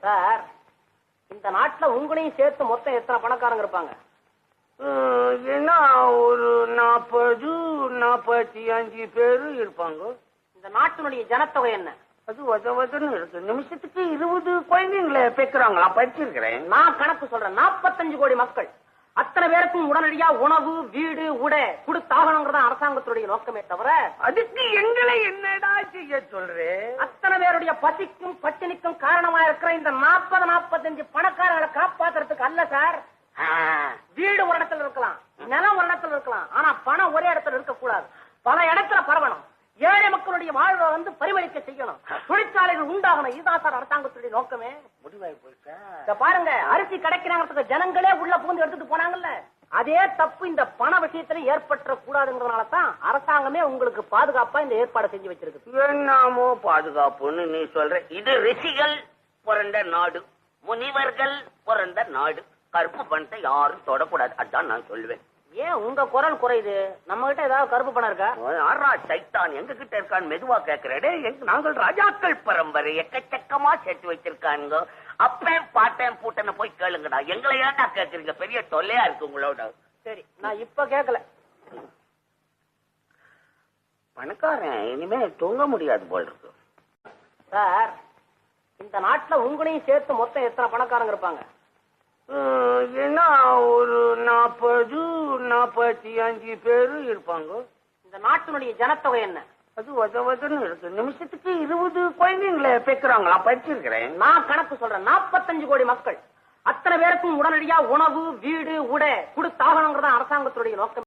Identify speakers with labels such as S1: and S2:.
S1: Sir, இந்த நாட்டுல உங்களையும் சேர்த்து மொத்தம் எத்தனை பணக்காரங்க இருப்பாங்க?
S2: என்ன ஒரு 40-45 பேரு இருப்பாங்க.
S1: இந்த நாட்டினுடைய ஜனத்தொகை என்ன?
S2: அது வதவதன்னு இருக்கு. நிமிஷத்துக்கு 20 குழந்தைங்களை பேக்குறாங்களா? படிச்சிருக்கிறேன்.
S1: நான் கணக்கு சொல்றேன். 45 கோடி மக்கள். அத்தனை பேருக்கும் உடனடியா உணவு, வீடு, உடை கொடுத்தாகணுங்கிறத அரசாங்கத்துடைய நோக்கமே தவிர,
S2: அதுக்கு எங்களை என்னடா செய்ய சொல்றேன்?
S1: அத்தனை பேருடைய பசிக்கும் பட்டினிக்கும் காரணமா இருக்கிற இந்த 40-45 பணக்காரர்களை காப்பாத்துறதுக்கு அல்ல சார். வீடு ஒரு இடத்துல இருக்கலாம், நிலம் ஒரு இடத்துல இருக்கலாம், ஆனா பணம் ஒரே இடத்துல இருக்க கூடாது. பல இடத்துல பரவணும். ஏழை மக்களுடைய வாழ்வை பரிமளிக்க செய்யணும். தொழிற்சாலைகள் உண்டாகணும். இதுதான் சார் அரசாங்கத்துடைய நோக்கமே.
S2: முடிவாய் போயிட்டா
S1: பாருங்க, அரிசி கிடைக்கிறாங்கிறதுக்கு ஜனங்களே உள்ள பூந்து எடுத்துட்டு போனாங்கல்ல, அதே தப்பு இந்த பண விஷயத்துல ஏற்பட்ட கூடாதுங்கிறதுனாலதான் அரசாங்கமே உங்களுக்கு பாதுகாப்பா இந்த ஏற்பாடு செஞ்சு வச்சிருக்கு.
S2: என்னமோ பாதுகாப்புன்னு நீ சொல்ற. இது ரிஷிகள் பிறந்த நாடு, முனிவர்கள் பிறந்த நாடு. கருப்பு பணத்தை யாரும் தொடக்கூடாது. அதான் நான் சொல்லுவேன்.
S1: ஏன் உங்க குரல் குறையுது? நம்ம கிட்ட ஏதாவது கருப்பு பணம் இருக்கா?
S2: ஆறா சைத்தான் எங்க கிட்ட இருக்கான்னு மெதுவா கேக்குறே. நாங்கள் ராஜாக்கள் பரம்பரை எக்கச்சக்கமா சேர்த்து வச்சிருக்காங்க. அப்பேன் பாட்டேன் பூட்டனை போய் கேளுங்கடா. எங்களை ஏன்டா கேக்குறீங்க? பெரிய தொல்லையா இருக்கு உங்களோட.
S1: சரி, நான் இப்ப கேட்கல.
S2: பணக்காரன் இனிமே தூங்க முடியாது போல் இருக்கு.
S1: சார், இந்த நாட்டுல உங்களையும் சேர்த்து மொத்தம் எத்தனை பணக்காரங்க இருப்பாங்க?
S2: என்ன ஒரு 40-45 பேரு இருப்பாங்க.
S1: இந்த நாட்டினுடைய ஜனத்தொகை என்ன?
S2: அது வதவதன்னு இருக்கு. நிமிஷத்துக்கு 20 குழந்தைங்களை பேக்குறாங்களா? படிச்சிருக்கிறேன்.
S1: நான் கணக்கு சொல்றேன். 45 கோடி மக்கள். அத்தனை பேருக்கும் உடனடியா உணவு, வீடு, உடை கொடுத்தாகணுங்கிறத அரசாங்கத்துடைய நோக்கம்.